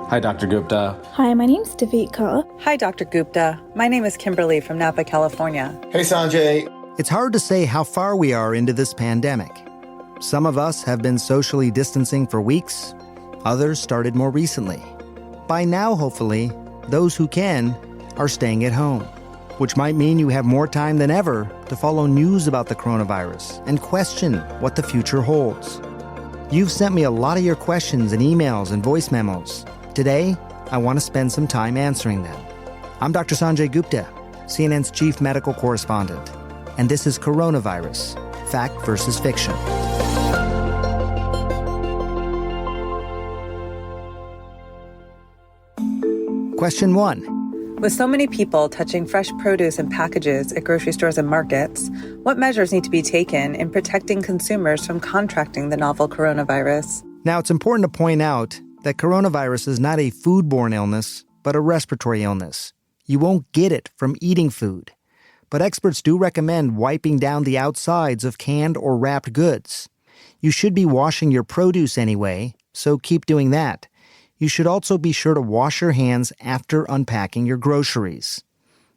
Hi, Dr. Gupta. Hi, my name's Devika. Hi, Dr. Gupta. My name is Kimberly from Napa, California. Hey, Sanjay. It's hard to say how far we are into this pandemic. Some of us have been socially distancing for weeks. Others started more recently. By now, hopefully, those who can are staying at home, which might mean you have more time than ever to follow news about the coronavirus and question what the future holds. You've sent me a lot of your questions in emails and voice memos. Today, I want to spend some time answering them. I'm Dr. Sanjay Gupta, CNN's chief medical correspondent, and this is Coronavirus, Fact versus Fiction. Question 1. With so many people touching fresh produce and packages at grocery stores and markets, what measures need to be taken in protecting consumers from contracting the novel coronavirus? Now, it's important to point out that coronavirus is not a foodborne illness, but a respiratory illness. You won't get it from eating food. But experts do recommend wiping down the outsides of canned or wrapped goods. You should be washing your produce anyway, so keep doing that. You should also be sure to wash your hands after unpacking your groceries.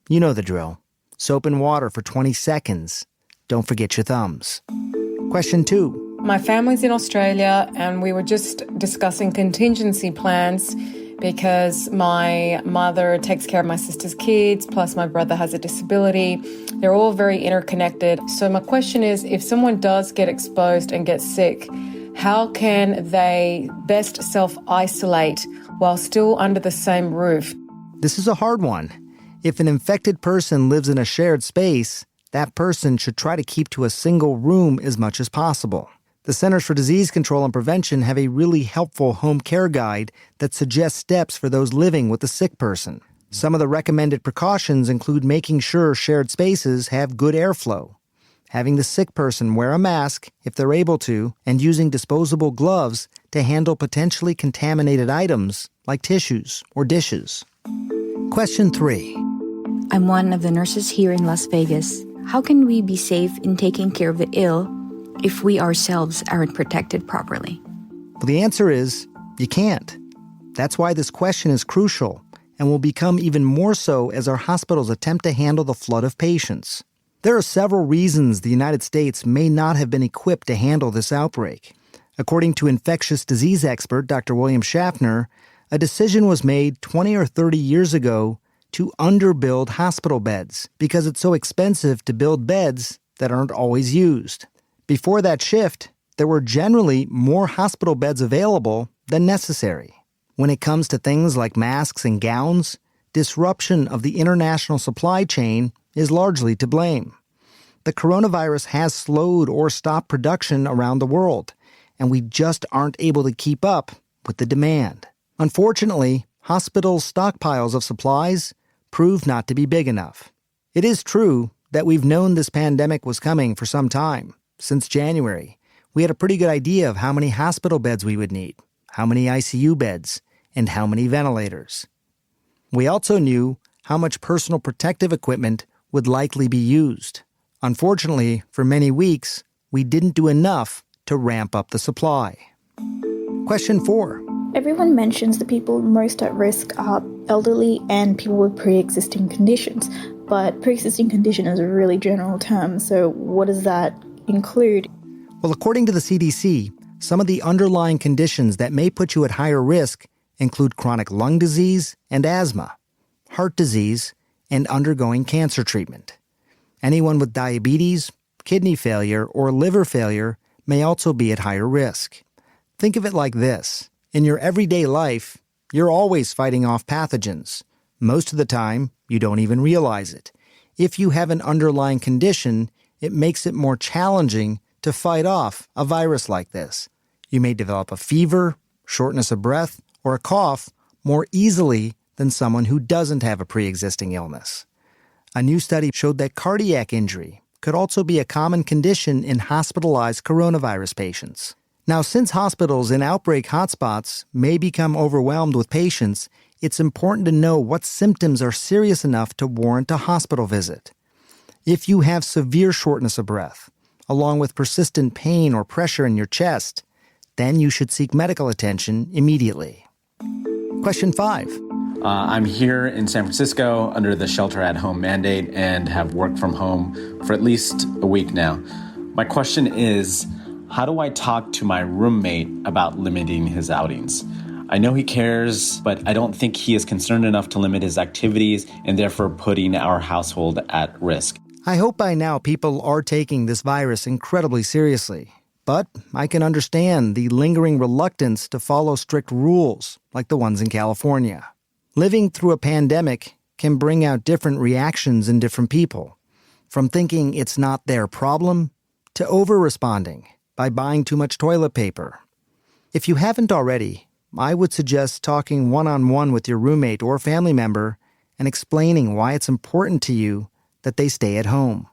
You know the drill. Soap and water for 20 seconds. Don't forget your thumbs. Question 2. My family's in Australia and we were just discussing contingency plans because my mother takes care of my sister's kids, plus my brother has a disability. They're all very interconnected. So my question is, if someone does get exposed and get sick, how can they best self-isolate while still under the same roof? This is a hard one. If an infected person lives in a shared space, that person should try to keep to a single room as much as possible. The Centers for Disease Control and Prevention have a really helpful home care guide that suggests steps for those living with a sick person. Some of the recommended precautions include making sure shared spaces have good airflow, having the sick person wear a mask if they're able to, and using disposable gloves to handle potentially contaminated items like tissues or dishes. Question 3. I'm one of the nurses here in Las Vegas. How can we be safe in taking care of the ill if we ourselves aren't protected properly? Well, the answer is you can't. That's why this question is crucial and will become even more so as our hospitals attempt to handle the flood of patients. There are several reasons the United States may not have been equipped to handle this outbreak. According to infectious disease expert Dr. William Schaffner, a decision was made 20 or 30 years ago to underbuild hospital beds because it's so expensive to build beds that aren't always used. Before that shift, there were generally more hospital beds available than necessary. When it comes to things like masks and gowns, disruption of the international supply chain is largely to blame. The coronavirus has slowed or stopped production around the world, and we just aren't able to keep up with the demand. Unfortunately, hospitals' stockpiles of supplies proved not to be big enough. It is true that we've known this pandemic was coming for some time. Since January, we had a pretty good idea of how many hospital beds we would need, how many ICU beds, and how many ventilators. We also knew how much personal protective equipment would likely be used. Unfortunately, for many weeks, we didn't do enough to ramp up the supply. Question 4. Everyone mentions the people most at risk are elderly and people with pre-existing conditions, but pre-existing condition is a really general term, so what does that include? Well, according to the CDC, some of the underlying conditions that may put you at higher risk include chronic lung disease and asthma, heart disease, and undergoing cancer treatment. Anyone with diabetes, kidney failure, or liver failure may also be at higher risk. Think of it like this. In your everyday life, you're always fighting off pathogens. Most of the time, you don't even realize it. If you have an underlying condition, it makes it more challenging to fight off a virus like this. You may develop a fever, shortness of breath, or a cough more easily than someone who doesn't have a pre-existing illness. A new study showed that cardiac injury could also be a common condition in hospitalized coronavirus patients. Now, since hospitals in outbreak hotspots may become overwhelmed with patients, it's important to know what symptoms are serious enough to warrant a hospital visit. If you have severe shortness of breath, along with persistent pain or pressure in your chest, then you should seek medical attention immediately. Question 5. I'm here in San Francisco under the shelter-at-home mandate and have worked from home for at least a week now. My question is, how do I talk to my roommate about limiting his outings? I know he cares, but I don't think he is concerned enough to limit his activities and therefore putting our household at risk. I hope by now people are taking this virus incredibly seriously. But I can understand the lingering reluctance to follow strict rules like the ones in California. Living through a pandemic can bring out different reactions in different people, from thinking it's not their problem to over-responding by buying too much toilet paper. If you haven't already, I would suggest talking one-on-one with your roommate or family member and explaining why it's important to you that they stay at home.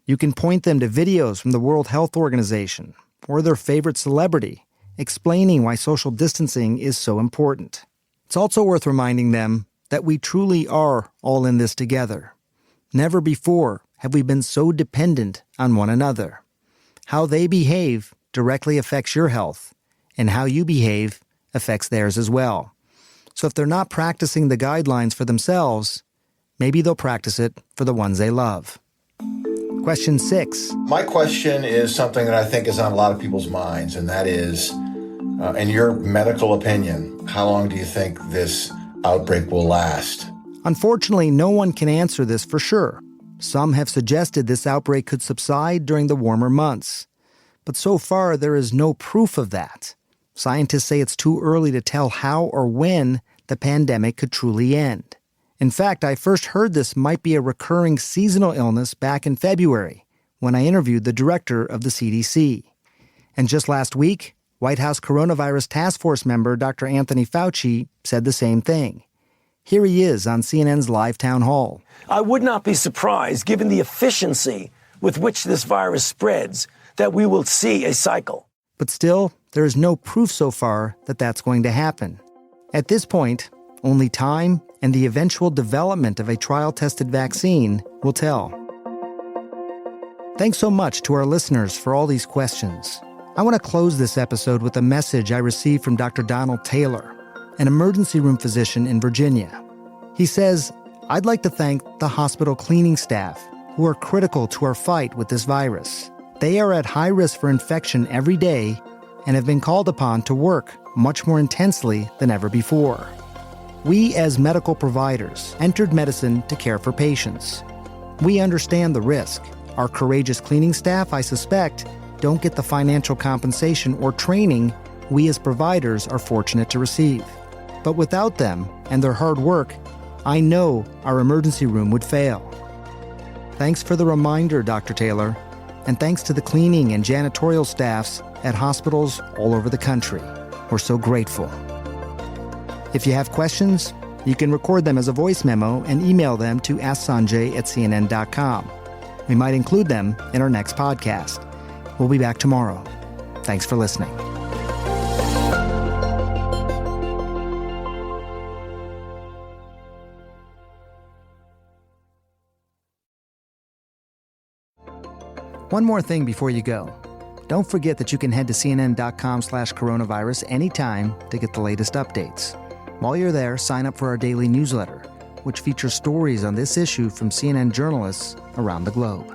You can point them to videos from the World Health Organization or their favorite celebrity, explaining why social distancing is so important. It's also worth reminding them that we truly are all in this together. Never before have we been so dependent on one another. How they behave directly affects your health, and how you behave affects theirs as well. So if they're not practicing the guidelines for themselves, maybe they'll practice it for the ones they love. Question 6. My question is something that I think is on a lot of people's minds, and that is, in your medical opinion, how long do you think this outbreak will last? Unfortunately, no one can answer this for sure. Some have suggested this outbreak could subside during the warmer months. But so far, there is no proof of that. Scientists say it's too early to tell how or when the pandemic could truly end. In fact, I first heard this might be a recurring seasonal illness back in February, when I interviewed the director of the CDC. And just last week, White House Coronavirus Task Force member Dr. Anthony Fauci said the same thing. Here he is on CNN's live town hall. I would not be surprised, given the efficiency with which this virus spreads, that we will see a cycle. But still, there is no proof so far that that's going to happen. At this point, only time and the eventual development of a trial-tested vaccine will tell. Thanks so much to our listeners for all these questions. I want to close this episode with a message I received from Dr. Donald Taylor, an emergency room physician in Virginia. He says, "I'd like to thank the hospital cleaning staff who are critical to our fight with this virus. They are at high risk for infection every day and have been called upon to work much more intensely than ever before. We as medical providers entered medicine to care for patients. We understand the risk. Our courageous cleaning staff, I suspect, don't get the financial compensation or training we as providers are fortunate to receive. But without them and their hard work, I know our emergency room would fail." Thanks for the reminder, Dr. Taylor, and thanks to the cleaning and janitorial staffs at hospitals all over the country. We're so grateful. If you have questions, you can record them as a voice memo and email them to asksanjay@cnn.com. We might include them in our next podcast. We'll be back tomorrow. Thanks for listening. One more thing before you go. Don't forget that you can head to cnn.com/coronavirus anytime to get the latest updates. While you're there, sign up for our daily newsletter, which features stories on this issue from CNN journalists around the globe.